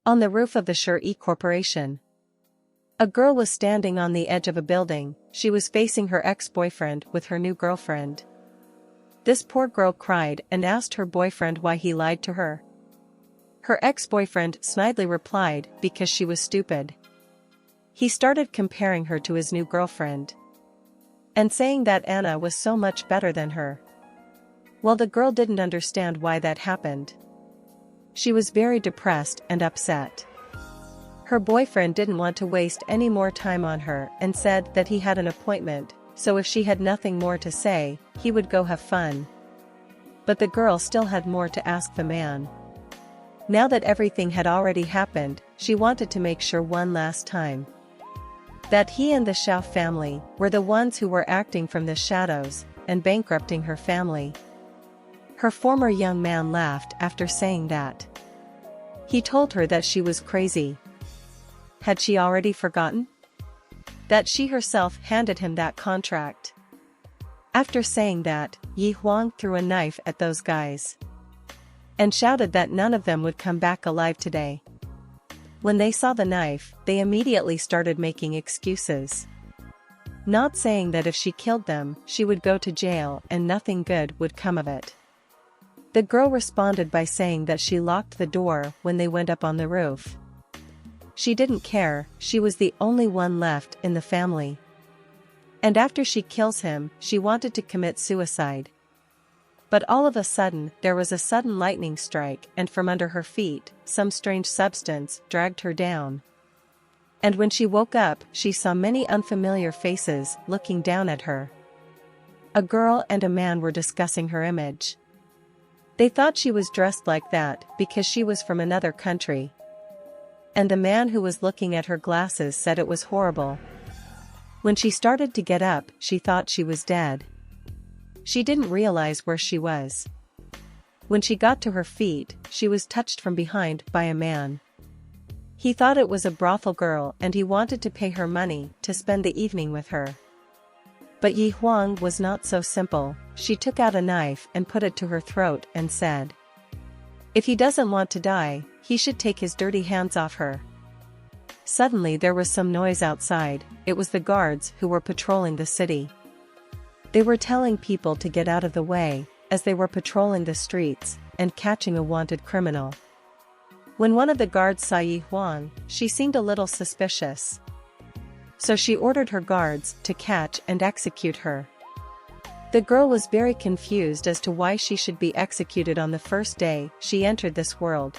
On the roof of the Sure-E Corporation. A girl was standing on the edge of a building. She was facing her ex-boyfriend with her new girlfriend. This poor girl cried and asked her boyfriend why he lied to her. Her ex-boyfriend snidely replied, because she was stupid. He started comparing her to his new girlfriend and saying that Anna was so much better than her. Well, the girl didn't understand why that happened. She was very depressed and upset. Her boyfriend didn't want to waste any more time on her and said that he had an appointment, so if she had nothing more to say, he would go have fun. But the girl still had more to ask the man. Now that everything had already happened, she wanted to make sure one last time that he and the Xiao family were the ones who were acting from the shadows and bankrupting her family. Her former young man laughed after saying that. He told her that she was crazy. Had she already forgotten that she herself handed him that contract? After saying that, Huang threw a knife at those guys and shouted that none of them would come back alive today. When they saw the knife, they immediately started making excuses, not saying that if she killed them, she would go to jail and nothing good would come of it. The girl responded by saying that she locked the door when they went up on the roof. She didn't care, she was the only one left in the family. And after she kills him, she wanted to commit suicide. But all of a sudden, there was a sudden lightning strike, and from under her feet, some strange substance dragged her down. And when she woke up, she saw many unfamiliar faces looking down at her. A girl and a man were discussing her image. They thought she was dressed like that because she was from another country. And the man who was looking at her glasses said it was horrible. When she started to get up, she thought she was dead. She didn't realize where she was. When she got to her feet, she was touched from behind by a man. He thought it was a brothel girl and he wanted to pay her money to spend the evening with her. But Huang was not so simple. She took out a knife and put it to her throat and said, if he doesn't want to die, he should take his dirty hands off her. Suddenly there was some noise outside. It was the guards who were patrolling the city. They were telling people to get out of the way, as they were patrolling the streets and catching a wanted criminal. When one of the guards saw Huang, she seemed a little suspicious. So she ordered her guards to catch and execute her. The girl was very confused as to why she should be executed on the first day she entered this world.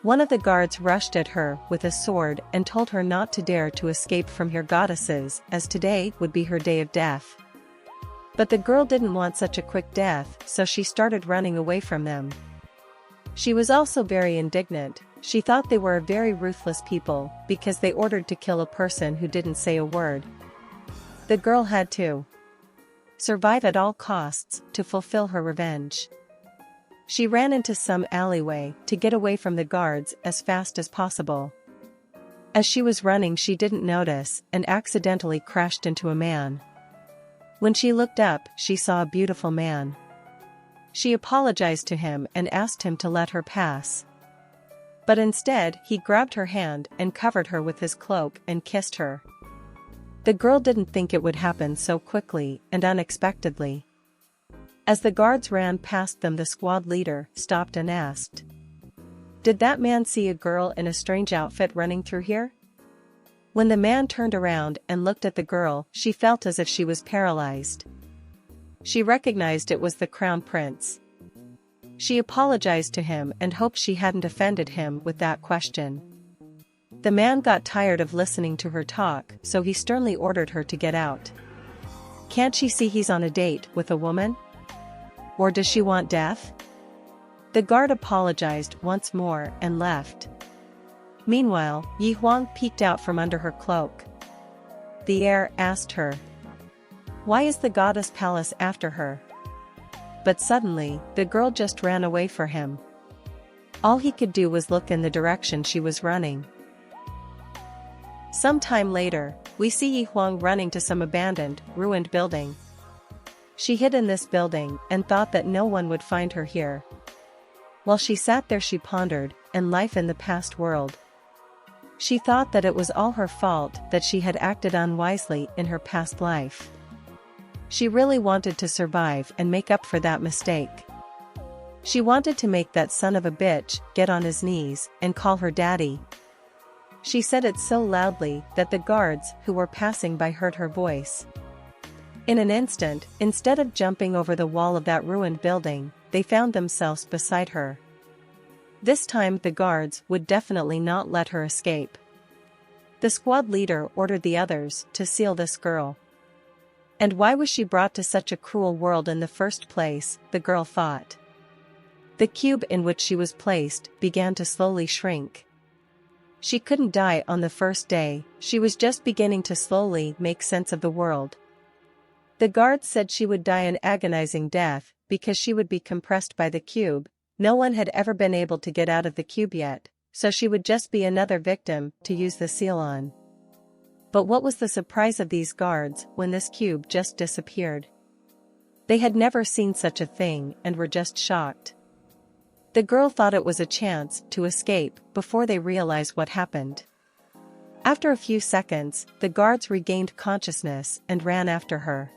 One of the guards rushed at her with a sword and told her not to dare to escape from her goddesses, as today would be her day of death. But the girl didn't want such a quick death, so she started running away from them. She was also very indignant. She thought they were a very ruthless people because they ordered to kill a person who didn't say a word. The girl had to survive at all costs to fulfill her revenge. She ran into some alleyway to get away from the guards as fast as possible. As she was running, she didn't notice and accidentally crashed into a man. When she looked up, she saw a beautiful man. She apologized to him and asked him to let her pass. But instead, he grabbed her hand and covered her with his cloak and kissed her. The girl didn't think it would happen so quickly and unexpectedly. As the guards ran past them, the squad leader stopped and asked, "Did that man see a girl in a strange outfit running through here?" When the man turned around and looked at the girl, she felt as if she was paralyzed. She recognized it was the crown prince. She apologized to him and hoped she hadn't offended him with that question. The man got tired of listening to her talk, so he sternly ordered her to get out. Can't she see he's on a date with a woman? Or does she want death? The guard apologized once more and left. Meanwhile, Huang peeked out from under her cloak. The heir asked her, "Why is the goddess palace after her?" But suddenly, the girl just ran away from him. All he could do was look in the direction she was running. Some time later, we see Huang running to some abandoned, ruined building. She hid in this building and thought that no one would find her here. While she sat there, she pondered, and life in the past world. She thought that it was all her fault that she had acted unwisely in her past life. She really wanted to survive and make up for that mistake. She wanted to make that son of a bitch get on his knees and call her daddy. She said it so loudly that the guards who were passing by heard her voice. In an instant, instead of jumping over the wall of that ruined building, they found themselves beside her. This time the guards would definitely not let her escape. The squad leader ordered the others to seal this girl. And why was she brought to such a cruel world in the first place, the girl thought. The cube in which she was placed began to slowly shrink. She couldn't die on the first day, she was just beginning to slowly make sense of the world. The guards said she would die an agonizing death because she would be compressed by the cube. No one had ever been able to get out of the cube yet, so she would just be another victim to use the seal on. But what was the surprise of these guards when this cube just disappeared? They had never seen such a thing and were just shocked. The girl thought it was a chance to escape before they realized what happened. After a few seconds, the guards regained consciousness and ran after her.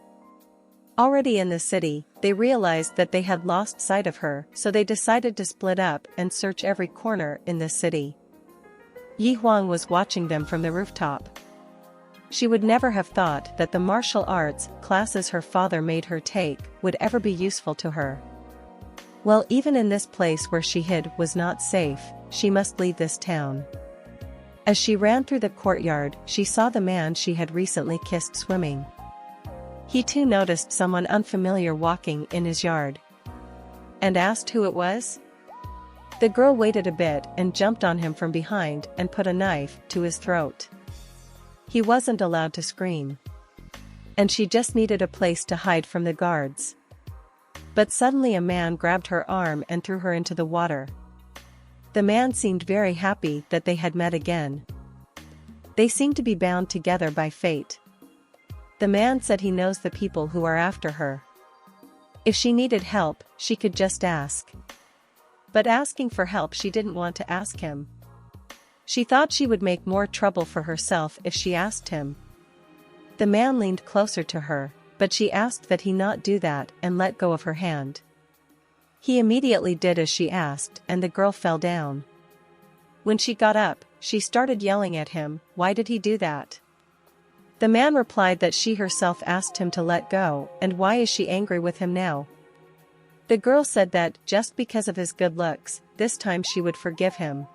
Already in the city, they realized that they had lost sight of her, so they decided to split up and search every corner in the city. Huang was watching them from the rooftop. She would never have thought that the martial arts classes her father made her take would ever be useful to her. Well, even in this place where she hid was not safe, she must leave this town. As she ran through the courtyard, she saw the man she had recently kissed swimming. He too noticed someone unfamiliar walking in his yard. And asked who it was? The girl waited a bit and jumped on him from behind and put a knife to his throat. He wasn't allowed to scream. And she just needed a place to hide from the guards. But suddenly a man grabbed her arm and threw her into the water. The man seemed very happy that they had met again. They seemed to be bound together by fate. The man said he knows the people who are after her. If she needed help, she could just ask. But asking for help, she didn't want to ask him. She thought she would make more trouble for herself if she asked him. The man leaned closer to her, but she asked that he not do that and let go of her hand. He immediately did as she asked, and the girl fell down. When she got up, she started yelling at him, "Why did he do that?" The man replied that she herself asked him to let go, and why is she angry with him now? The girl said that, just because of his good looks, this time she would forgive him.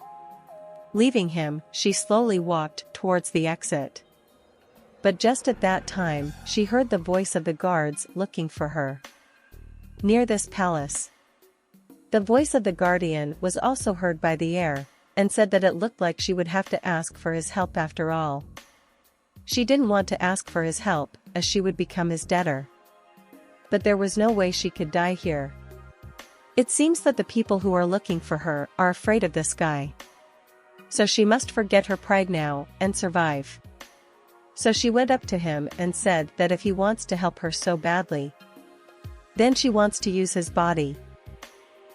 Leaving him, she slowly walked towards the exit. But just at that time, she heard the voice of the guards looking for her. Near this palace. The voice of the guardian was also heard by the air, and said that it looked like she would have to ask for his help after all. She didn't want to ask for his help, as she would become his debtor. But there was no way she could die here. It seems that the people who are looking for her are afraid of this guy. So she must forget her pride now, and survive. So she went up to him and said that if he wants to help her so badly, then she wants to use his body.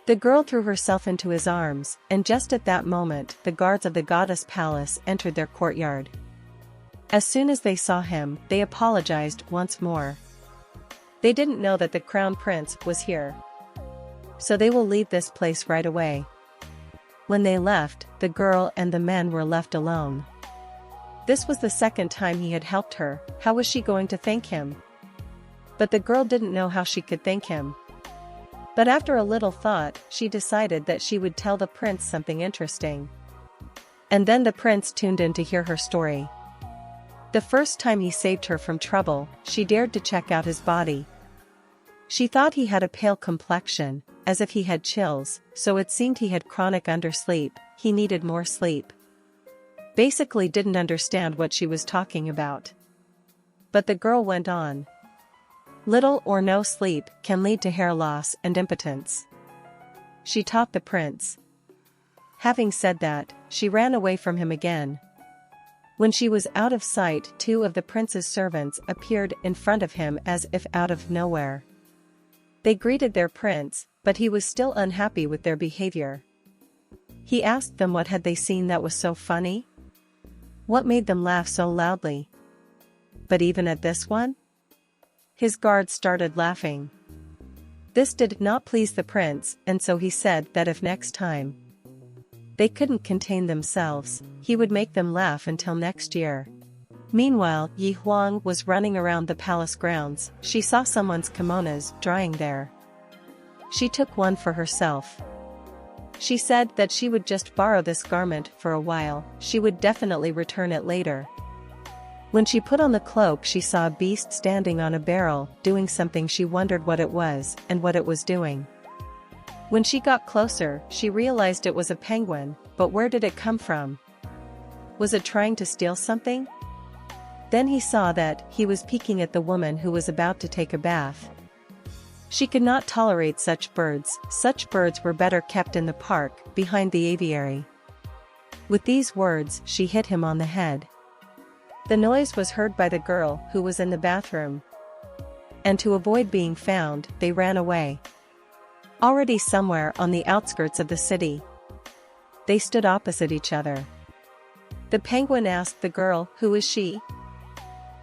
The girl threw herself into his arms, and just at that moment the guards of the goddess palace entered their courtyard. As soon as they saw him, they apologized once more. They didn't know that the crown prince was here. So they will leave this place right away. When they left, the girl and the men were left alone. This was the second time he had helped her. How was she going to thank him? But the girl didn't know how she could thank him. But after a little thought, she decided that she would tell the prince something interesting. And then the prince tuned in to hear her story. The first time he saved her from trouble, she dared to check out his body. She thought he had a pale complexion, as if he had chills, so it seemed he had chronic undersleep, he needed more sleep. Basically didn't understand what she was talking about. But the girl went on. Little or no sleep can lead to hair loss and impotence. She taught the prince. Having said that, she ran away from him again. When she was out of sight, two of the prince's servants appeared in front of him as if out of nowhere. They greeted their prince, but he was still unhappy with their behavior. He asked them what had they seen that was so funny? What made them laugh so loudly? But even at this one? His guards started laughing. This did not please the prince, and so he said that if next time they couldn't contain themselves, he would make them laugh until next year. Meanwhile, Huang was running around the palace grounds. She saw someone's kimonos drying there. She took one for herself. She said that she would just borrow this garment for a while, she would definitely return it later. When she put on the cloak, she saw a beast standing on a barrel, doing something. She wondered what it was and what it was doing. When she got closer, she realized it was a penguin, but where did it come from? Was it trying to steal something? Then he saw that he was peeking at the woman who was about to take a bath. She could not tolerate such birds. Such birds were better kept in the park, behind the aviary. With these words, she hit him on the head. The noise was heard by the girl who was in the bathroom. And to avoid being found, they ran away. Already somewhere on the outskirts of the city, they stood opposite each other. The penguin asked the girl, "Who is she?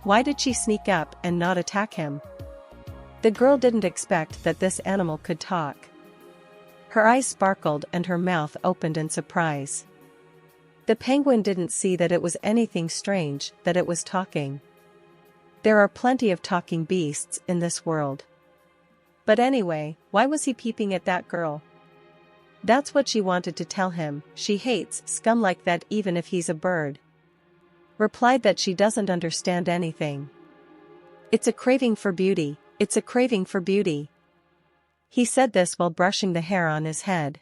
Why did she sneak up and not attack him?" The girl didn't expect that this animal could talk. Her eyes sparkled and her mouth opened in surprise. The penguin didn't see that it was anything strange that it was talking. There are plenty of talking beasts in this world. But anyway, why was he peeping at that girl? That's what she wanted to tell him. She hates scum like that even if he's a bird. Replied that she doesn't understand anything. It's a craving for beauty. It's a craving for beauty. He said this while brushing the hair on his head.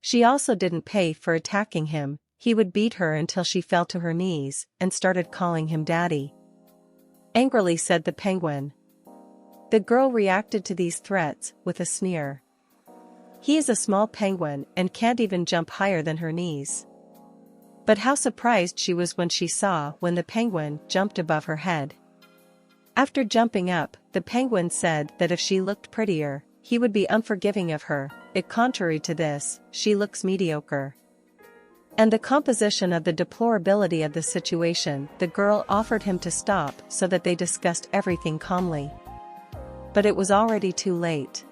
She also didn't pay for attacking him. He would beat her until she fell to her knees and started calling him daddy. Angrily said the penguin. The girl reacted to these threats with a sneer. He is a small penguin and can't even jump higher than her knees. But how surprised she was when she saw when the penguin jumped above her head. After jumping up, the penguin said that if she looked prettier, he would be unforgiving of her. Contrary to this, she looks mediocre. And the composition of the deplorability of the situation, the girl offered him to stop so that they discussed everything calmly. But it was already too late.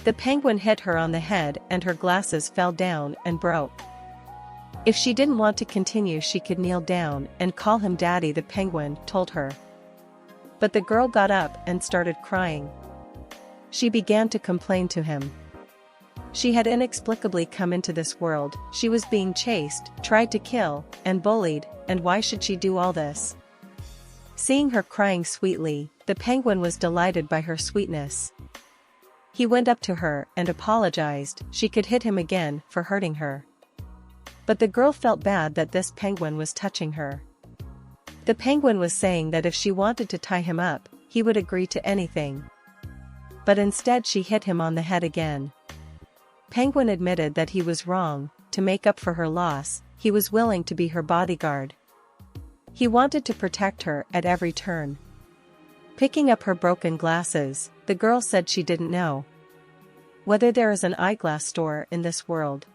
The penguin hit her on the head and her glasses fell down and broke. If she didn't want to continue, she could kneel down and call him daddy, the penguin told her. But the girl got up and started crying. She began to complain to him. She had inexplicably come into this world, she was being chased, tried to kill, and bullied, and why should she do all this? Seeing her crying sweetly, the penguin was delighted by her sweetness. He went up to her and apologized. She could hit him again for hurting her. But the girl felt bad that this penguin was touching her. The penguin was saying that if she wanted to tie him up, he would agree to anything. But instead she hit him on the head again. Penguin admitted that he was wrong. To make up for her loss, he was willing to be her bodyguard. He wanted to protect her at every turn. Picking up her broken glasses, the girl said she didn't know whether there is an eyeglass store in this world.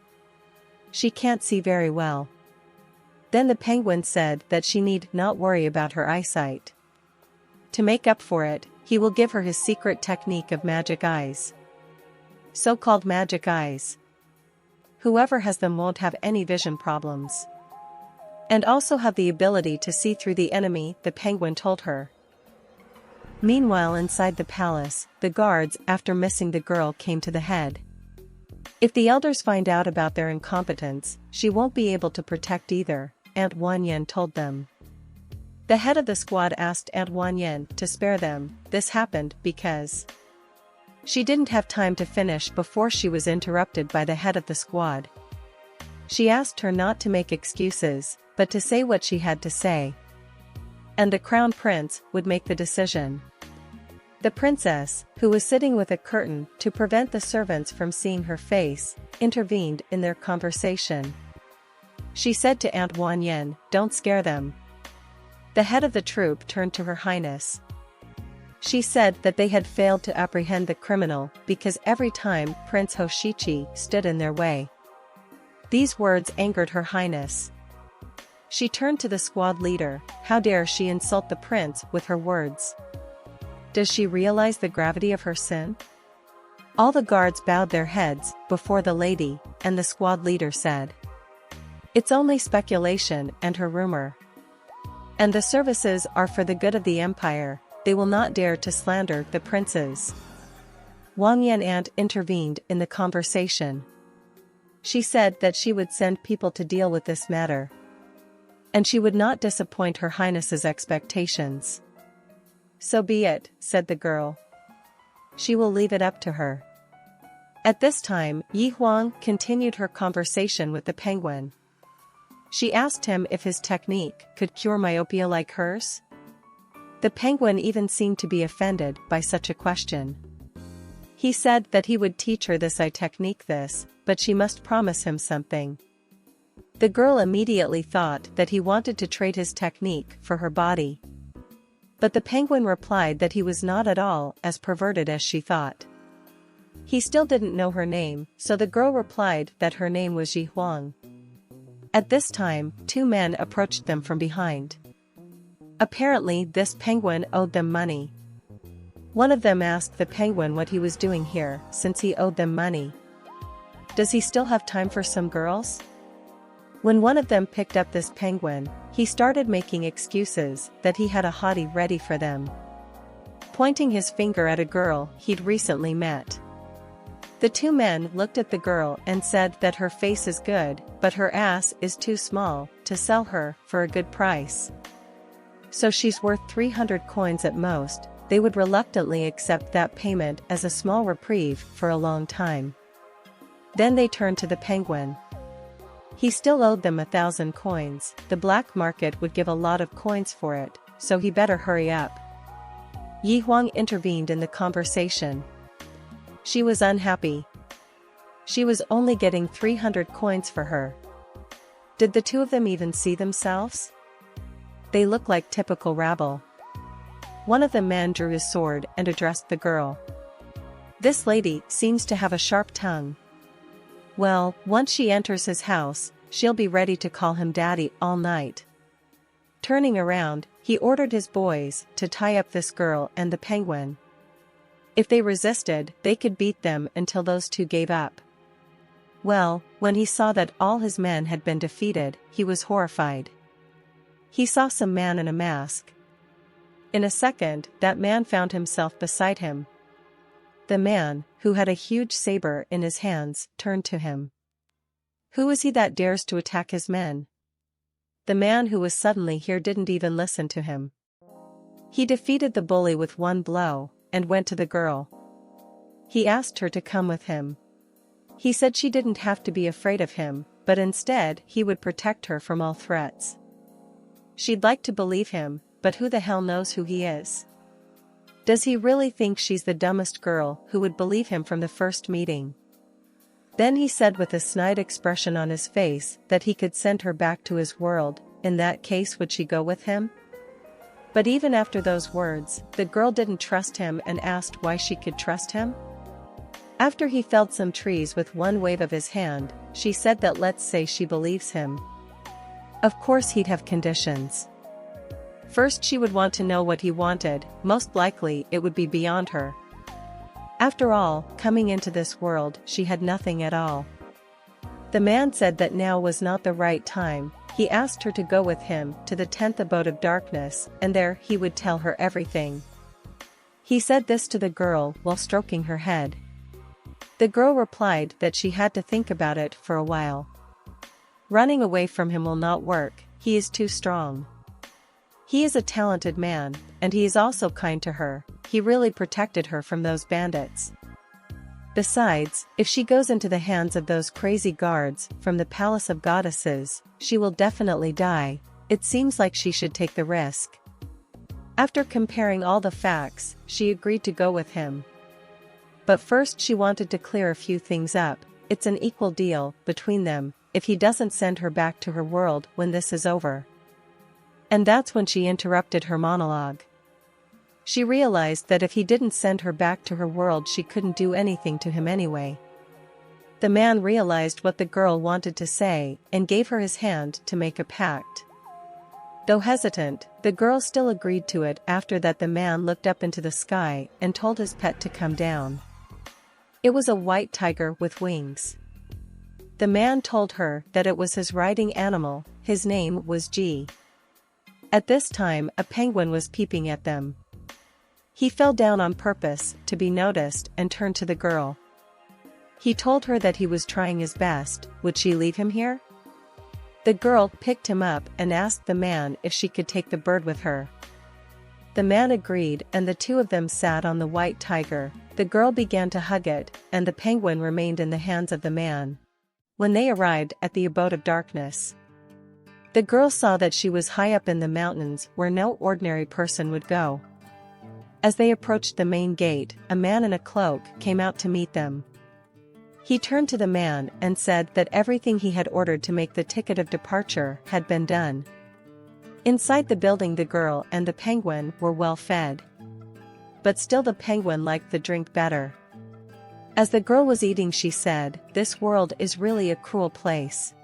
She can't see very well. Then the penguin said that she need not worry about her eyesight. To make up for it, he will give her his secret technique of magic eyes. So-called magic eyes. Whoever has them won't have any vision problems. And also have the ability to see through the enemy, the penguin told her. Meanwhile, inside the palace, the guards, after missing the girl, came to the head. If the elders find out about their incompetence, she won't be able to protect either, Aunt Wanyan told them. The head of the squad asked Aunt Wanyan to spare them. This happened because she didn't have time to finish before she was interrupted by the head of the squad. She asked her not to make excuses, but to say what she had to say. And the crown prince would make the decision. The princess, who was sitting with a curtain to prevent the servants from seeing her face, intervened in their conversation. She said to Aunt Wanyan, "Don't scare them." The head of the troop turned to Her Highness. She said that they had failed to apprehend the criminal because every time Prince Hoshichi stood in their way. These words angered Her Highness. She turned to the squad leader. How dare she insult the prince with her words? Does she realize the gravity of her sin? All the guards bowed their heads before the lady, and the squad leader said, "It's only speculation and her rumor. And the services are for the good of the empire, they will not dare to slander the princes." Wang Yan'ant intervened in the conversation. She said that she would send people to deal with this matter. And she would not disappoint Her Highness's expectations. "So be it," said the girl. She will leave it up to her. At this time, Huang continued her conversation with the penguin. She asked him if his technique could cure myopia like hers. The penguin even seemed to be offended by such a question. He said that he would teach her this eye technique but she must promise him something. The girl immediately thought that he wanted to trade his technique for her body. But the penguin replied that he was not at all as perverted as she thought. He still didn't know her name, so the girl replied that her name was Huang. At this time, two men approached them from behind. Apparently, this penguin owed them money. One of them asked the penguin what he was doing here, since he owed them money. Does he still have time for some girls? When one of them picked up this penguin, he started making excuses that he had a hottie ready for them, pointing his finger at a girl he'd recently met. The two men looked at the girl and said that her face is good, but her ass is too small to sell her for a good price. So she's worth 300 coins at most. They would reluctantly accept that payment as a small reprieve for a long time. Then they turned to the penguin. He still owed them 1,000 coins. The black market would give a lot of coins for it, so he better hurry up. Huang intervened in the conversation. She was unhappy. She was only getting 300 coins for her. Did the two of them even see themselves? They look like typical rabble. One of the men drew his sword and addressed the girl. This lady seems to have a sharp tongue. Well, once she enters his house, she'll be ready to call him daddy all night. Turning around, he ordered his boys to tie up this girl and the penguin. If they resisted, they could beat them until those two gave up. Well, when he saw that all his men had been defeated, he was horrified. He saw some man in a mask. In a second, that man found himself beside him. The man, who had a huge saber in his hands, turned to him. Who is he that dares to attack his men? The man who was suddenly here didn't even listen to him. He defeated the bully with one blow, and went to the girl. He asked her to come with him. He said she didn't have to be afraid of him, but instead he would protect her from all threats. She'd like to believe him, but who the hell knows who he is? Does he really think she's the dumbest girl who would believe him from the first meeting? Then he said with a snide expression on his face that he could send her back to his world. In that case, would she go with him? But even after those words, the girl didn't trust him and asked why she could trust him. After he felled some trees with one wave of his hand, she said that let's say she believes him. Of course he'd have conditions. First, she would want to know what he wanted. Most likely it would be beyond her. After all, coming into this world, she had nothing at all. The man said that now was not the right time. He asked her to go with him to the 10th abode of darkness, and there he would tell her everything. He said this to the girl while stroking her head. The girl replied that she had to think about it for a while. Running away from him will not work. He is too strong. He is a talented man, and he is also kind to her. He really protected her from those bandits. Besides, if she goes into the hands of those crazy guards from the Palace of Goddesses, she will definitely die. It seems like she should take the risk. After comparing all the facts, she agreed to go with him. But first she wanted to clear a few things up. It's an equal deal between them if he doesn't send her back to her world when this is over. And that's when she interrupted her monologue. She realized that if he didn't send her back to her world, she couldn't do anything to him anyway. The man realized what the girl wanted to say and gave her his hand to make a pact. Though hesitant, the girl still agreed to it. After that, the man looked up into the sky and told his pet to come down. It was a white tiger with wings. The man told her that it was his riding animal. His name was G. At this time, a penguin was peeping at them. He fell down on purpose to be noticed and turned to the girl. He told her that he was trying his best. Would she leave him here? The girl picked him up and asked the man if she could take the bird with her. The man agreed, and the two of them sat on the white tiger. The girl began to hug it, and the penguin remained in the hands of the man. When they arrived at the abode of darkness, the girl saw that she was high up in the mountains where no ordinary person would go. As they approached the main gate, a man in a cloak came out to meet them. He turned to the man and said that everything he had ordered to make the ticket of departure had been done. Inside the building, the girl and the penguin were well fed. But still the penguin liked the drink better. As the girl was eating, she said, "This world is really a cruel place."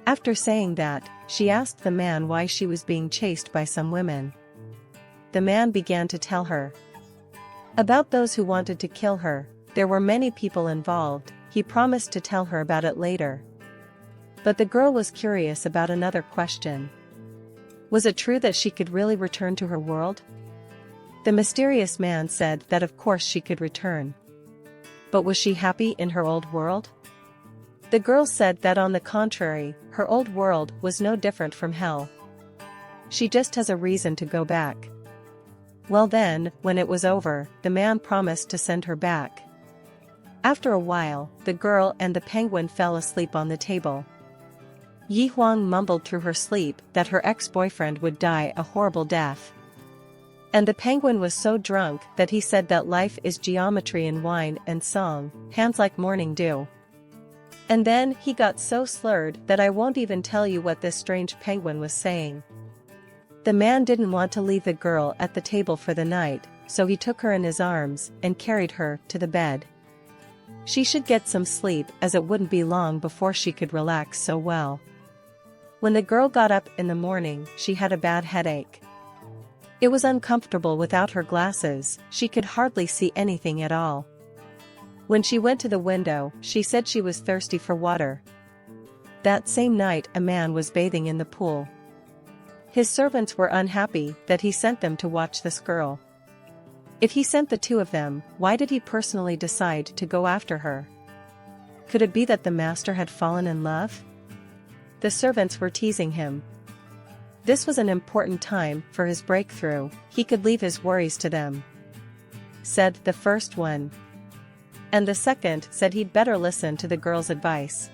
After saying that, she asked the man why she was being chased by some women. The man began to tell her about those who wanted to kill her. There were many people involved. He promised to tell her about it later. But the girl was curious about another question. Was it true that she could really return to her world? The mysterious man said that of course she could return. But was she happy in her old world? The girl said that on the contrary, her old world was no different from hell. She just has a reason to go back. Well then, when it was over, the man promised to send her back. After a while, the girl and the penguin fell asleep on the table. Huang mumbled through her sleep that her ex-boyfriend would die a horrible death. And the penguin was so drunk that he said that life is geometry in wine and song, hands like morning dew. And then he got so slurred that I won't even tell you what this strange penguin was saying. The man didn't want to leave the girl at the table for the night, so he took her in his arms and carried her to the bed. She should get some sleep, as it wouldn't be long before she could relax so well. When the girl got up in the morning, she had a bad headache. It was uncomfortable without her glasses. She could hardly see anything at all. When she went to the window, she said she was thirsty for water. That same night, a man was bathing in the pool. His servants were unhappy that he sent them to watch this girl. If he sent the two of them, why did he personally decide to go after her? Could it be that the master had fallen in love? The servants were teasing him. This was an important time for his breakthrough. He could leave his worries to them, said the first one. And the second said he'd better listen to the girl's advice.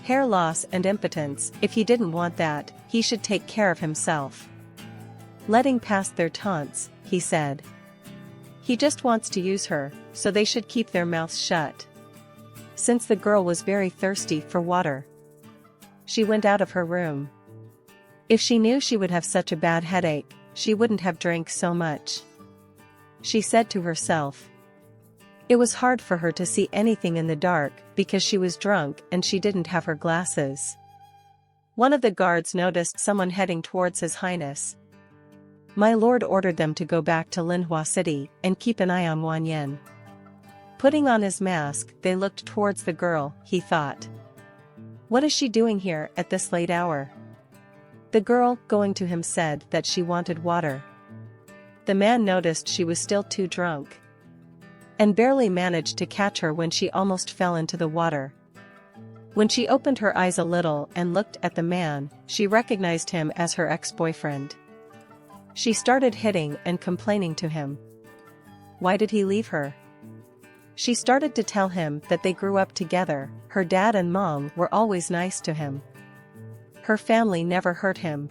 Hair loss and impotence, if he didn't want that, he should take care of himself. Letting past their taunts, he said. He just wants to use her, so they should keep their mouths shut. Since the girl was very thirsty for water, she went out of her room. If she knew she would have such a bad headache, she wouldn't have drank so much, she said to herself. It was hard for her to see anything in the dark because she was drunk and she didn't have her glasses. One of the guards noticed someone heading towards His Highness. My lord ordered them to go back to Linhua City and keep an eye on Wan Yen. Putting on his mask, they looked towards the girl. He thought, what is she doing here at this late hour? The girl, going to him, said that she wanted water. The man noticed she was still too drunk and barely managed to catch her when she almost fell into the water. When she opened her eyes a little and looked at the man, she recognized him as her ex-boyfriend. She started hitting and complaining to him. Why did he leave her? She started to tell him that they grew up together. Her dad and mom were always nice to him. Her family never hurt him.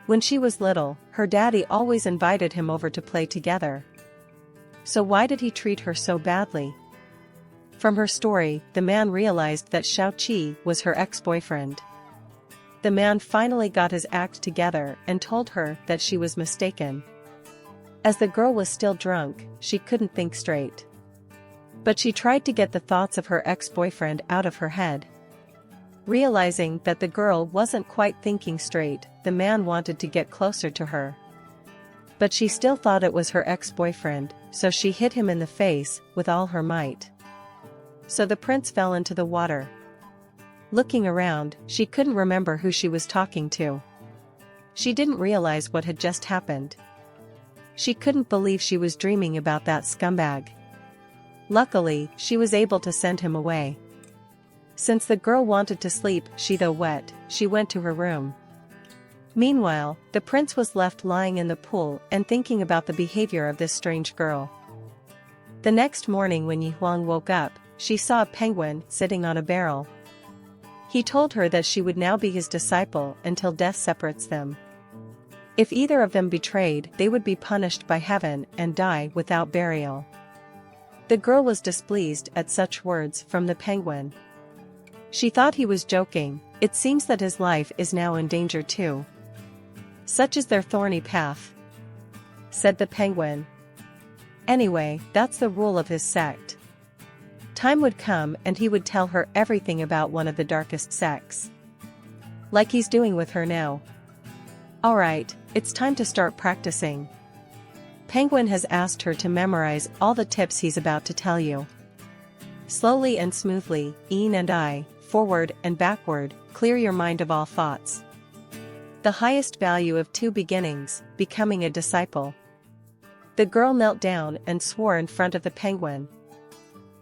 When she was little, her daddy always invited him over to play together. So why did he treat her so badly? From her story, the man realized that Xiao Qi was her ex-boyfriend. The man finally got his act together and told her that she was mistaken. As the girl was still drunk, she couldn't think straight. But she tried to get the thoughts of her ex-boyfriend out of her head. Realizing that the girl wasn't quite thinking straight, the man wanted to get closer to her. But she still thought it was her ex-boyfriend, so she hit him in the face with all her might. So the prince fell into the water. Looking around, she couldn't remember who she was talking to. She didn't realize what had just happened. She couldn't believe she was dreaming about that scumbag. Luckily, she was able to send him away. Since the girl wanted to sleep, though wet, she went to her room. Meanwhile, the prince was left lying in the pool and thinking about the behavior of this strange girl. The next morning when Huang woke up, she saw a penguin sitting on a barrel. He told her that she would now be his disciple until death separates them. If either of them betrayed, they would be punished by heaven and die without burial. The girl was displeased at such words from the penguin. She thought he was joking. It seems that his life is now in danger too. Such is their thorny path, said the penguin. Anyway, that's the rule of his sect. Time would come and he would tell her everything about one of the darkest sects. Like he's doing with her now. Alright, it's time to start practicing. Penguin has asked her to memorize all the tips he's about to tell you. Slowly and smoothly, in and I, forward and backward, clear your mind of all thoughts. The highest value of two beginnings, becoming a disciple. The girl knelt down and swore in front of the penguin.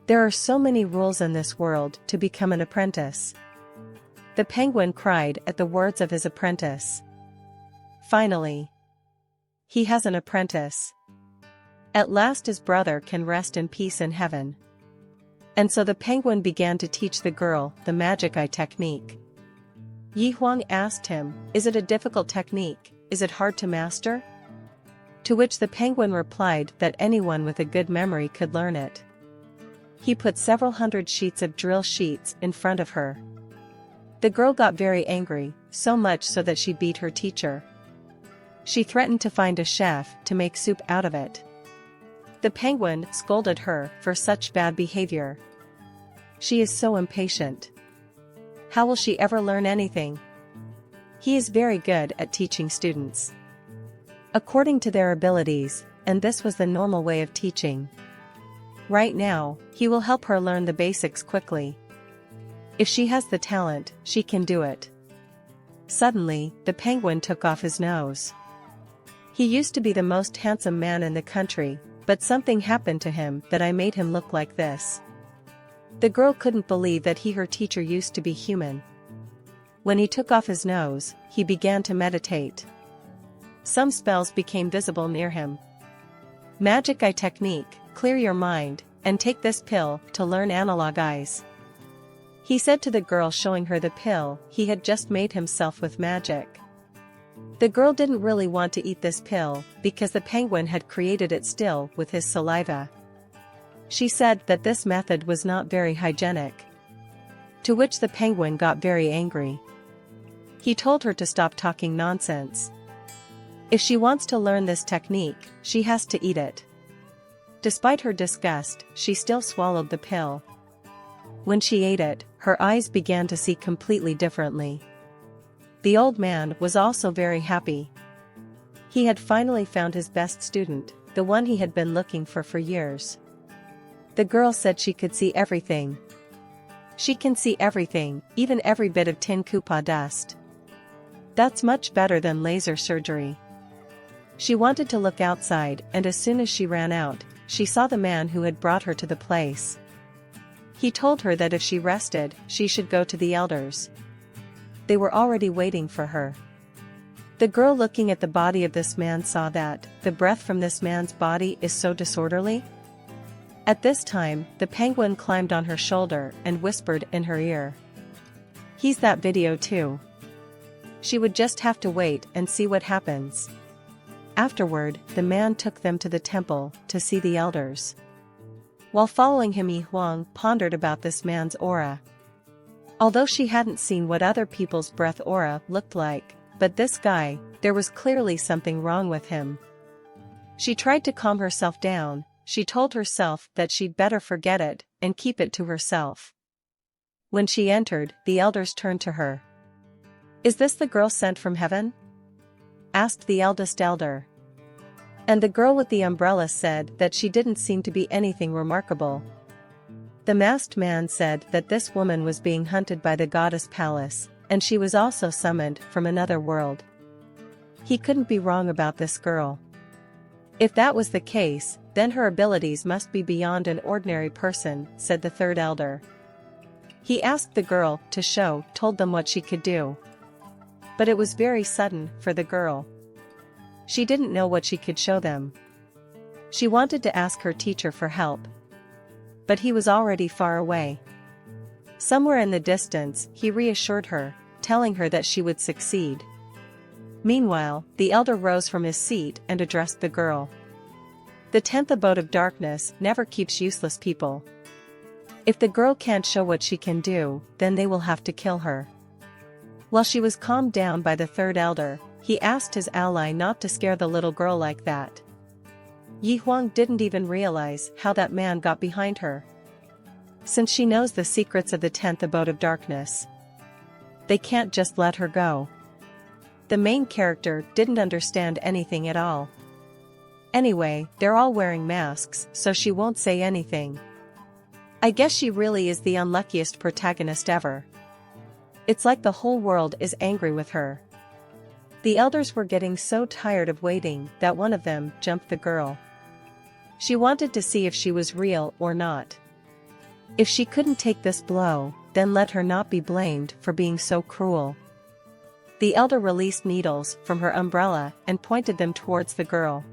There are so many rules in this world to become an apprentice. The penguin cried at the words of his apprentice. Finally, he has an apprentice. At last his brother can rest in peace in heaven. And so the penguin began to teach the girl the magic eye technique. Huang asked him, "Is it a difficult technique? Is it hard to master?" To which the penguin replied that anyone with a good memory could learn it. He put several hundred sheets of drill sheets in front of her. The girl got very angry, so much so that she beat her teacher. She threatened to find a chef to make soup out of it. The penguin scolded her for such bad behavior. She is so impatient. How will she ever learn anything? He is very good at teaching students according to their abilities, and this was the normal way of teaching. Right now, he will help her learn the basics quickly. If she has the talent, she can do it. Suddenly, the penguin took off his nose. He used to be the most handsome man in the country, but something happened to him that made him look like this. The girl couldn't believe that her teacher used to be human. When he took off his nose, he began to meditate. Some spells became visible near him. Magic eye technique, clear your mind, and take this pill to learn analog eyes. He said to the girl, showing her the pill he had just made himself with magic. The girl didn't really want to eat this pill, because the penguin had created it still with his saliva. She said that this method was not very hygienic. To which the penguin got very angry. He told her to stop talking nonsense. If she wants to learn this technique, she has to eat it. Despite her disgust, she still swallowed the pill. When she ate it, her eyes began to see completely differently. The old man was also very happy. He had finally found his best student, the one he had been looking for years. The girl said she could see everything. She can see everything, even every bit of tin coupa dust. That's much better than laser surgery. She wanted to look outside, and as soon as she ran out, she saw the man who had brought her to the place. He told her that if she rested, she should go to the elders. They were already waiting for her. The girl, looking at the body of this man, saw that the breath from this man's body is so disorderly. At this time, the penguin climbed on her shoulder and whispered in her ear. He's that video too. She would just have to wait and see what happens. Afterward, the man took them to the temple to see the elders. While following him, Huang pondered about this man's aura. Although she hadn't seen what other people's breath aura looked like, but this guy, there was clearly something wrong with him. She tried to calm herself down. she told herself that she'd better forget it and keep it to herself. When she entered, the elders turned to her. "Is this the girl sent from heaven?" asked the eldest elder. And the girl with the umbrella said that she didn't seem to be anything remarkable. The masked man said that this woman was being hunted by the goddess Palace, and she was also summoned from another world. He couldn't be wrong about this girl. If that was the case, then her abilities must be beyond an ordinary person, said the third elder. He asked the girl to told them what she could do. But it was very sudden for the girl. She didn't know what she could show them. She wanted to ask her teacher for help. But he was already far away. Somewhere in the distance, he reassured her, telling her that she would succeed. Meanwhile, the elder rose from his seat and addressed the girl. The 10th abode of darkness never keeps useless people. If the girl can't show what she can do, then they will have to kill her. While she was calmed down by the third elder, he asked his ally not to scare the little girl like that. Huang didn't even realize how that man got behind her. Since she knows the secrets of the 10th abode of darkness, they can't just let her go. The main character didn't understand anything at all. Anyway, they're all wearing masks, so she won't say anything. I guess she really is the unluckiest protagonist ever. It's like the whole world is angry with her. The elders were getting so tired of waiting that one of them jumped the girl. She wanted to see if she was real or not. If she couldn't take this blow, then let her not be blamed for being so cruel. The elder released needles from her umbrella and pointed them towards the girl.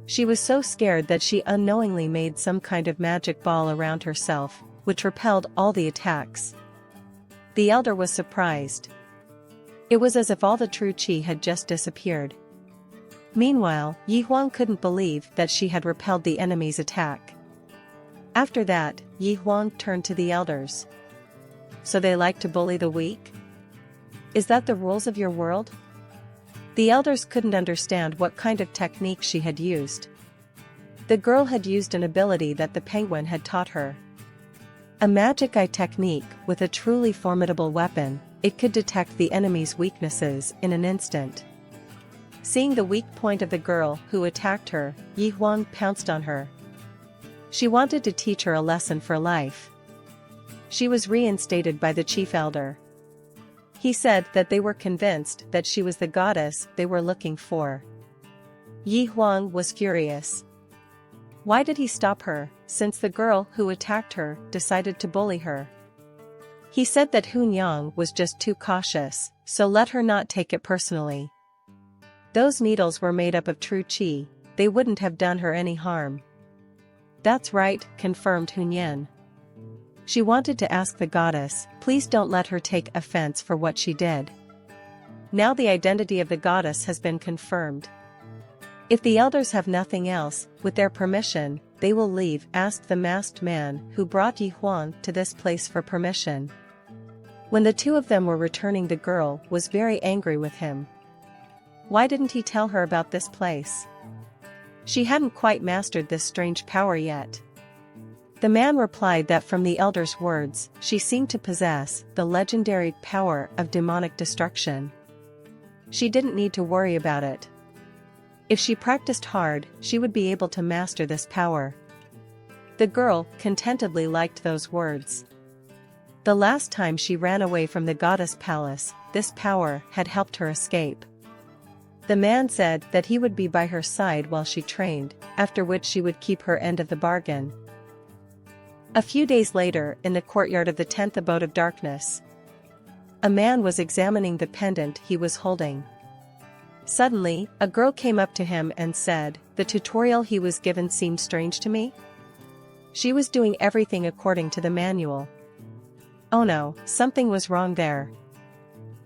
She was so scared that she unknowingly made some kind of magic ball around herself, which repelled all the attacks. The elder was surprised. It was as if all the true qi had just disappeared. Meanwhile, Huang couldn't believe that she had repelled the enemy's attack. After that, Huang turned to the elders. So they like to bully the weak? Is that the rules of your world? The elders couldn't understand what kind of technique she had used. The girl had used an ability that the penguin had taught her. A magic eye technique with a truly formidable weapon. It could detect the enemy's weaknesses in an instant. Seeing the weak point of the girl who attacked her, Huang pounced on her. She wanted to teach her a lesson for life. She was reinstated by the chief elder. He said that they were convinced that she was the goddess they were looking for. Huang was furious. Why did he stop her, since the girl who attacked her decided to bully her? He said that Huang was just too cautious, so let her not take it personally. Those needles were made up of true qi, they wouldn't have done her any harm. That's right, confirmed Huang. She wanted to ask the goddess, please don't let her take offense for what she did. Now the identity of the goddess has been confirmed. If the elders have nothing else, with their permission, they will leave, asked the masked man who brought Huang to this place for permission. When the two of them were returning, the girl was very angry with him. Why didn't he tell her about this place? She hadn't quite mastered this strange power yet. The man replied that from the elder's words, she seemed to possess the legendary power of demonic destruction. She didn't need to worry about it. If she practiced hard, she would be able to master this power. The girl contentedly liked those words. The last time she ran away from the goddess palace, this power had helped her escape. The man said that he would be by her side while she trained, after which she would keep her end of the bargain. A few days later, in the courtyard of the 10th abode of darkness, a man was examining the pendant he was holding. Suddenly, a girl came up to him and said, "The tutorial he was given seemed strange to me." She was doing everything according to the manual. Oh no, something was wrong there.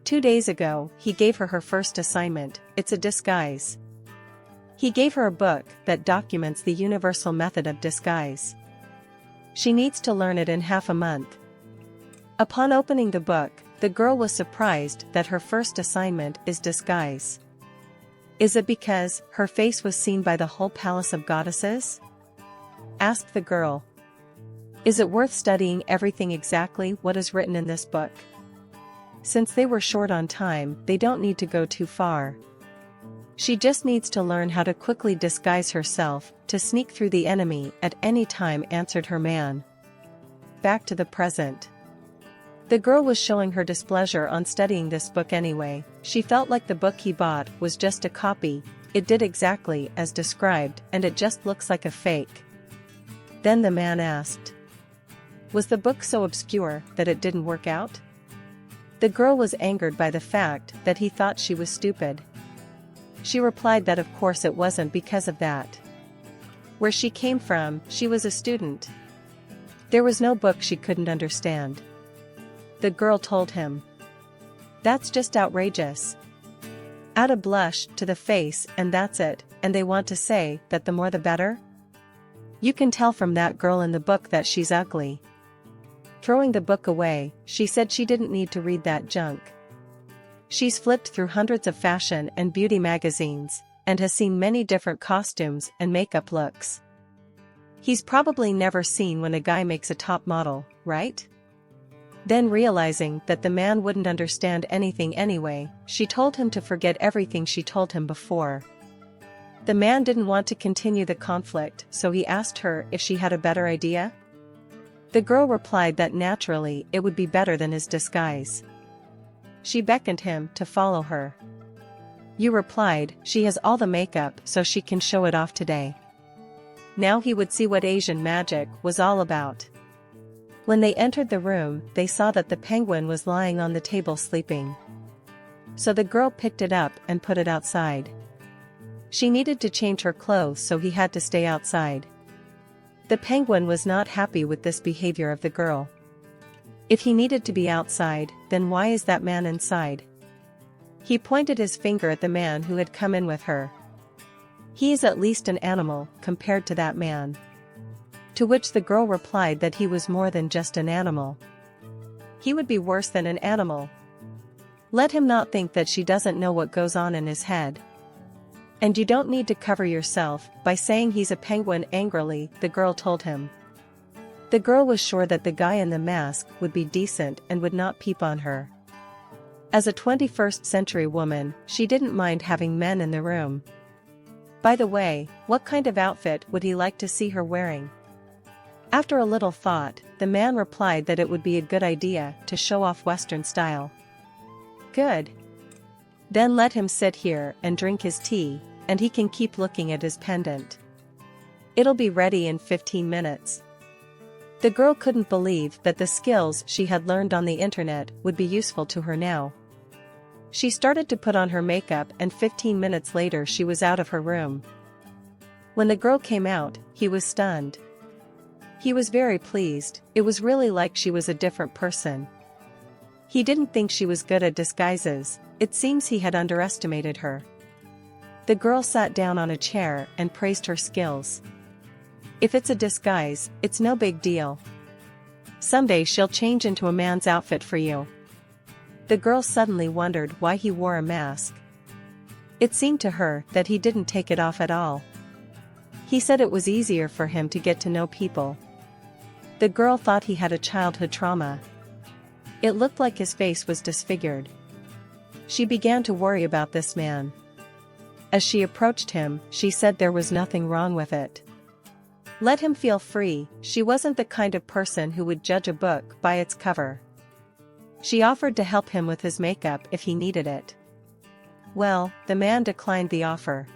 2 days ago, he gave her her first assignment, it's a disguise. He gave her a book that documents the universal method of disguise. She needs to learn it in half a month. Upon opening the book, the girl was surprised that her first assignment is disguise. Is it because her face was seen by the whole palace of goddesses? asked the girl. Is it worth studying everything exactly what is written in this book? Since they were short on time, they don't need to go too far. She just needs to learn how to quickly disguise herself, to sneak through the enemy at any time, answered her man. Back to the present. The girl was showing her displeasure on studying this book anyway. She felt like the book he bought was just a copy, it did exactly as described and it just looks like a fake. Then the man asked, was the book so obscure that it didn't work out? The girl was angered by the fact that he thought she was stupid. She replied that of course it wasn't because of that. Where she came from, she was a student. There was no book she couldn't understand. The girl told him. That's just outrageous. Add a blush to the face and that's it, and they want to say that the more the better? You can tell from that girl in the book that she's ugly. Throwing the book away, she said she didn't need to read that junk. She's flipped through hundreds of fashion and beauty magazines, and has seen many different costumes and makeup looks. He's probably never seen when a guy makes a top model, right? Then realizing that the man wouldn't understand anything anyway, she told him to forget everything she told him before. The man didn't want to continue the conflict, so he asked her if she had a better idea. The girl replied that naturally it would be better than his disguise. She beckoned him to follow her. You replied, she has all the makeup so she can show it off today. Now he would see what Asian magic was all about. When they entered the room, they saw that the penguin was lying on the table sleeping. So the girl picked it up and put it outside. She needed to change her clothes, so he had to stay outside. The penguin was not happy with this behavior of the girl. If he needed to be outside, then why is that man inside? He pointed his finger at the man who had come in with her. He is at least an animal, compared to that man. To which the girl replied that he was more than just an animal. He would be worse than an animal. Let him not think that she doesn't know what goes on in his head. And you don't need to cover yourself by saying he's a penguin, angrily, the girl told him. The girl was sure that the guy in the mask would be decent and would not peep on her. As a 21st century woman, she didn't mind having men in the room. By the way, what kind of outfit would he like to see her wearing? After a little thought, the man replied that it would be a good idea to show off Western style. Good. Then let him sit here and drink his tea, and he can keep looking at his pendant. It'll be ready in 15 minutes. The girl couldn't believe that the skills she had learned on the internet would be useful to her now. She started to put on her makeup, and 15 minutes later she was out of her room. When the girl came out, he was stunned. He was very pleased. It was really like she was a different person. He didn't think she was good at disguises. It seems he had underestimated her. The girl sat down on a chair and praised her skills. If it's a disguise, it's no big deal. Someday she'll change into a man's outfit for you. The girl suddenly wondered why he wore a mask. It seemed to her that he didn't take it off at all. He said it was easier for him to get to know people. The girl thought he had a childhood trauma. It looked like his face was disfigured. She began to worry about this man. As she approached him, she said there was nothing wrong with it. Let him feel free. She wasn't the kind of person who would judge a book by its cover. She offered to help him with his makeup if he needed it. Well, the man declined the offer.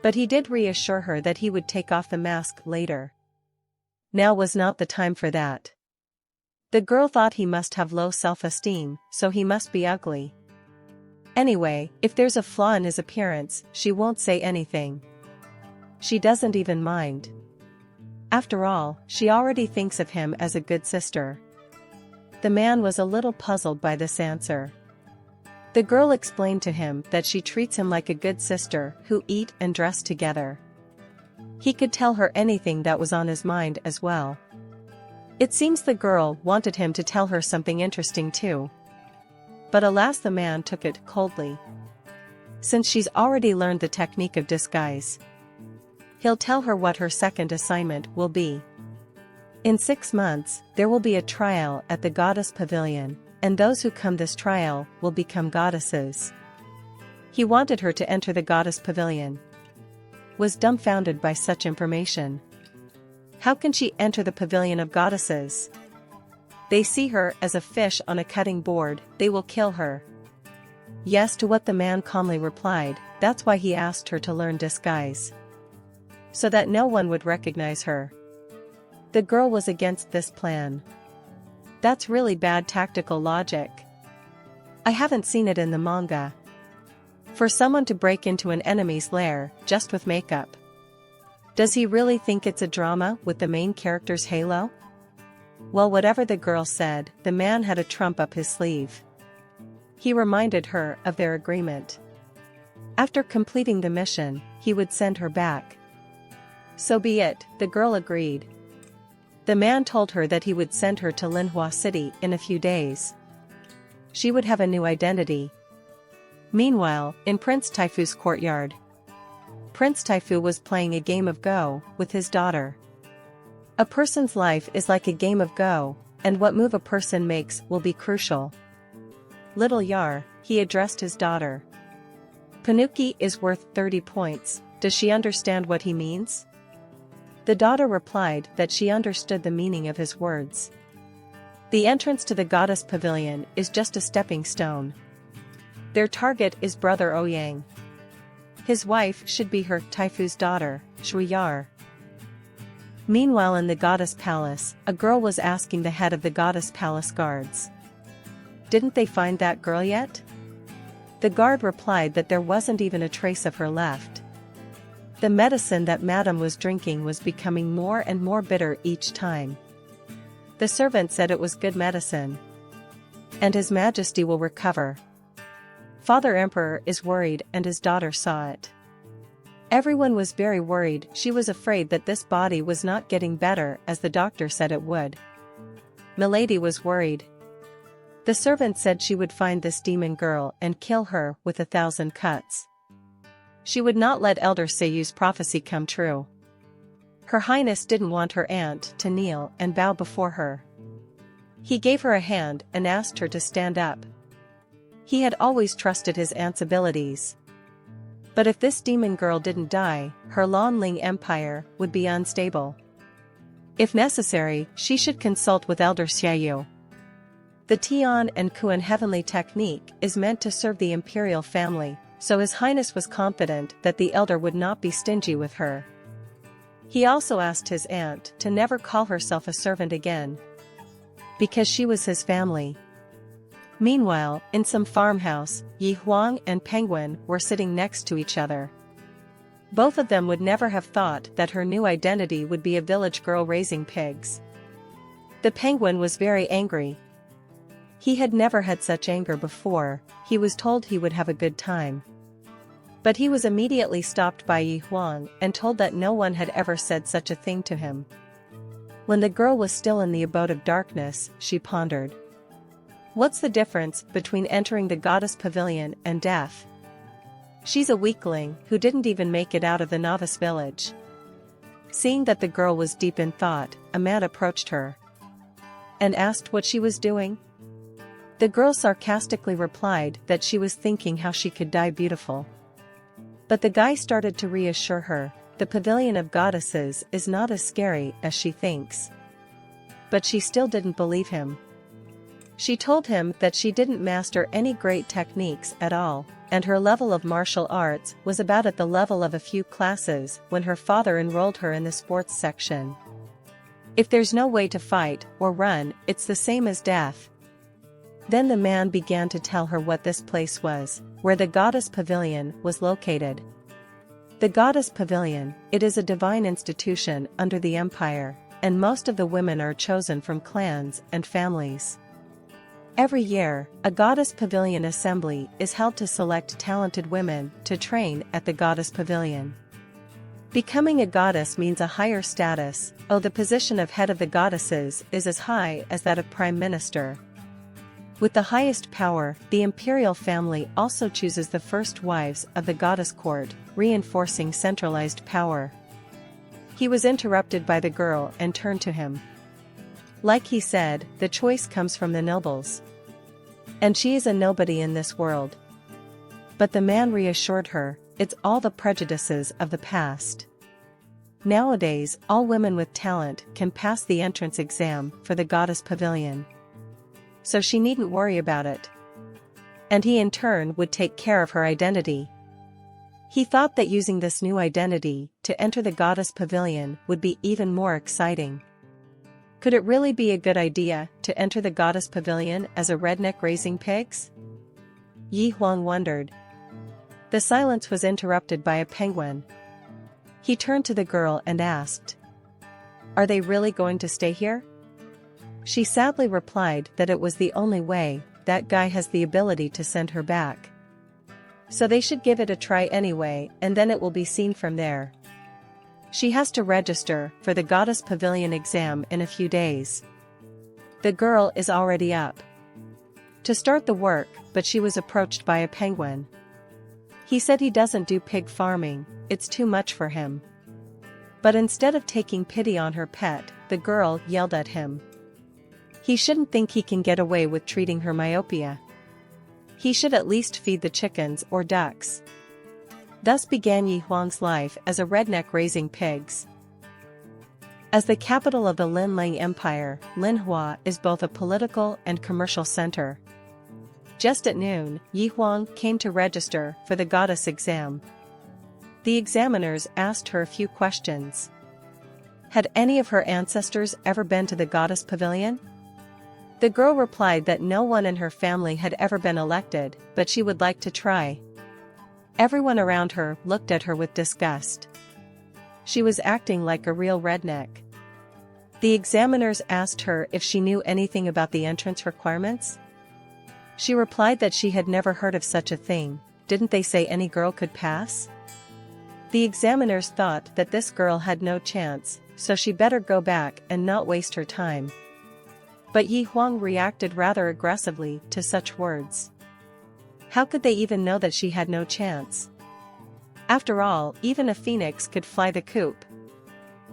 But he did reassure her that he would take off the mask later. Now was not the time for that. The girl thought he must have low self-esteem, so he must be ugly. Anyway, if there's a flaw in his appearance, she won't say anything. She doesn't even mind. After all, she already thinks of him as a good sister. The man was a little puzzled by this answer. The girl explained to him that she treats him like a good sister who eat and dress together. He could tell her anything that was on his mind as well. It seems the girl wanted him to tell her something interesting too. But alas, the man took it coldly. Since she's already learned the technique of disguise. He'll tell her what her second assignment will be. In 6 months, there will be a trial at the goddess pavilion, and those who come this trial will become goddesses. He wanted her to enter the goddess pavilion. Was dumbfounded by such information. How can she enter the pavilion of goddesses? They see her as a fish on a cutting board, they will kill her. Yes, to what the man calmly replied, that's why he asked her to learn disguise. So that no one would recognize her. The girl was against this plan. That's really bad tactical logic. I haven't seen it in the manga. For someone to break into an enemy's lair, just with makeup. Does he really think it's a drama with the main character's halo? Well, whatever the girl said, the man had a trump up his sleeve. He reminded her of their agreement. After completing the mission, he would send her back. So be it, the girl agreed. The man told her that he would send her to Manhwa City in a few days. She would have a new identity. Meanwhile, in Prince Taifu's courtyard, Prince Taifu was playing a game of Go with his daughter. A person's life is like a game of Go, and what move a person makes will be crucial. Little Yar, he addressed his daughter. Panuki is worth 30 points, does she understand what he means? The daughter replied that she understood the meaning of his words. The entrance to the goddess pavilion is just a stepping stone. Their target is brother Ouyang. His wife should be her Taifu's daughter, Shuiyar. Meanwhile, in the goddess palace, a girl was asking the head of the goddess palace guards. Didn't they find that girl yet? The guard replied that there wasn't even a trace of her left. The medicine that Madame was drinking was becoming more and more bitter each time. The servant said it was good medicine. And His Majesty will recover. Father Emperor is worried and his daughter saw it. Everyone was very worried. She was afraid that this body was not getting better as the doctor said it would. Milady was worried. The servant said she would find this demon girl and kill her with 1,000 cuts. She would not let Elder Seiyu's prophecy come true. Her Highness didn't want her aunt to kneel and bow before her. He gave her a hand and asked her to stand up. He had always trusted his aunt's abilities. But if this demon girl didn't die, her Lanling Empire would be unstable. If necessary, she should consult with Elder Xiaoyu. The Tian and Kuan heavenly technique is meant to serve the imperial family, so His Highness was confident that the elder would not be stingy with her. He also asked his aunt to never call herself a servant again, because she was his family. Meanwhile, in some farmhouse, Yi Huang and Penguin were sitting next to each other. Both of them would never have thought that her new identity would be a village girl raising pigs. The penguin was very angry. He had never had such anger before. He was told he would have a good time. But he was immediately stopped by Yi Huang and told that no one had ever said such a thing to him. When the girl was still in the abode of darkness, she pondered. What's the difference between entering the goddess pavilion and death? She's a weakling who didn't even make it out of the novice village. Seeing that the girl was deep in thought, a man approached her and asked what she was doing. The girl sarcastically replied that she was thinking how she could die beautiful. But the guy started to reassure her, the pavilion of goddesses is not as scary as she thinks. But she still didn't believe him. She told him that she didn't master any great techniques at all, and her level of martial arts was about at the level of a few classes when her father enrolled her in the sports section. If there's no way to fight or run, it's the same as death. Then the man began to tell her what this place was, where the goddess pavilion was located. The goddess pavilion, it is a divine institution under the empire, and most of the women are chosen from clans and families. Every year, a goddess pavilion assembly is held to select talented women to train at the goddess pavilion. Becoming a goddess means a higher status. The position of head of the goddesses is as high as that of prime minister. With the highest power, the imperial family also chooses the first wives of the goddess court, reinforcing centralized power. He was interrupted by the girl and turned to him. Like he said, the choice comes from the nobles. And she is a nobody in this world. But the man reassured her, it's all the prejudices of the past. Nowadays, all women with talent can pass the entrance exam for the goddess pavilion. So she needn't worry about it. And he in turn would take care of her identity. He thought that using this new identity to enter the goddess pavilion would be even more exciting. Could it really be a good idea to enter the goddess pavilion as a redneck raising pigs? Huang wondered. The silence was interrupted by a penguin. He turned to the girl and asked, "Are they really going to stay here?" She sadly replied that it was the only way, that guy has the ability to send her back. So they should give it a try anyway, and then it will be seen from there. She has to register for the goddess pavilion exam in a few days. The girl is already up to start the work, but she was approached by a penguin. He said he doesn't do pig farming, it's too much for him. But instead of taking pity on her pet, the girl yelled at him. He shouldn't think he can get away with treating her myopia. He should at least feed the chickens or ducks. Thus began Huang's life as a redneck raising pigs. As the capital of the Linlang Empire, Manhwa is both a political and commercial center. Just at noon, Huang came to register for the goddess exam. The examiners asked her a few questions. Had any of her ancestors ever been to the goddess pavilion? The girl replied that no one in her family had ever been elected, but she would like to try. Everyone around her looked at her with disgust. She was acting like a real redneck. The examiners asked her if she knew anything about the entrance requirements. She replied that she had never heard of such a thing. Didn't they say any girl could pass? The examiners thought that this girl had no chance, so she better go back and not waste her time. But Huang reacted rather aggressively to such words. How could they even know that she had no chance? After all, even a phoenix could fly the coop.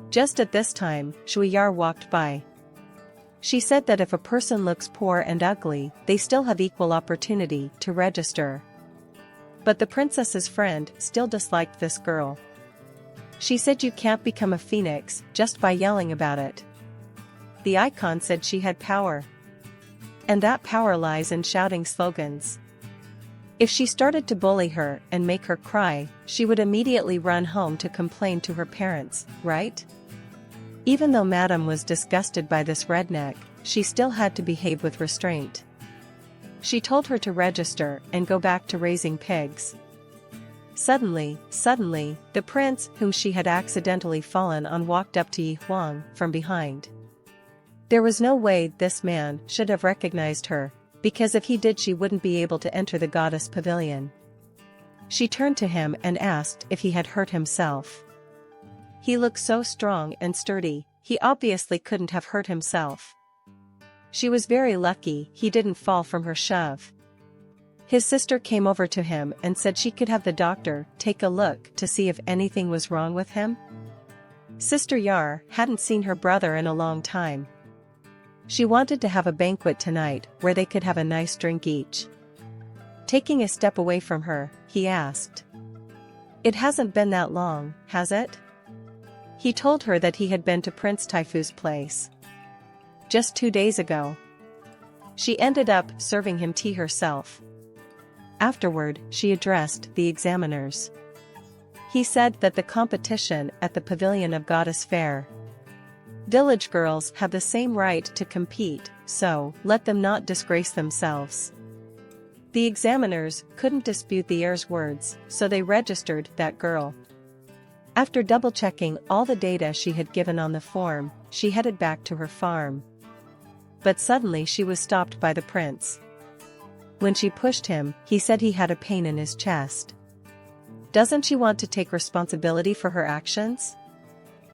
Just at this time, Shuiyar walked by. She said that if a person looks poor and ugly, they still have equal opportunity to register. But the princess's friend still disliked this girl. She said you can't become a phoenix just by yelling about it. The icon said she had power. And that power lies in shouting slogans. If she started to bully her and make her cry, she would immediately run home to complain to her parents, right? Even though Madame was disgusted by this redneck, she still had to behave with restraint. She told her to register and go back to raising pigs. Suddenly, the prince whom she had accidentally fallen on walked up to Huang from behind. There was no way this man should have recognized her, because if he did she wouldn't be able to enter the goddess pavilion. She turned to him and asked if he had hurt himself. He looked so strong and sturdy, he obviously couldn't have hurt himself. She was very lucky he didn't fall from her shove. His sister came over to him and said she could have the doctor take a look to see if anything was wrong with him. Sister Yar hadn't seen her brother in a long time. She wanted to have a banquet tonight where they could have a nice drink each. Taking a step away from her, he asked, "It hasn't been that long, has it?" He told her that he had been to Prince Taifu's place just 2 days ago. She ended up serving him tea herself. Afterward, she addressed the examiners. He said that the competition at the Pavilion of Goddess Fair. Village girls have the same right to compete, so let them not disgrace themselves. The examiners couldn't dispute the heir's words, so they registered that girl. After double-checking all the data she had given on the form, she headed back to her farm. But suddenly she was stopped by the prince. When she pushed him, he said he had a pain in his chest. Doesn't she want to take responsibility for her actions?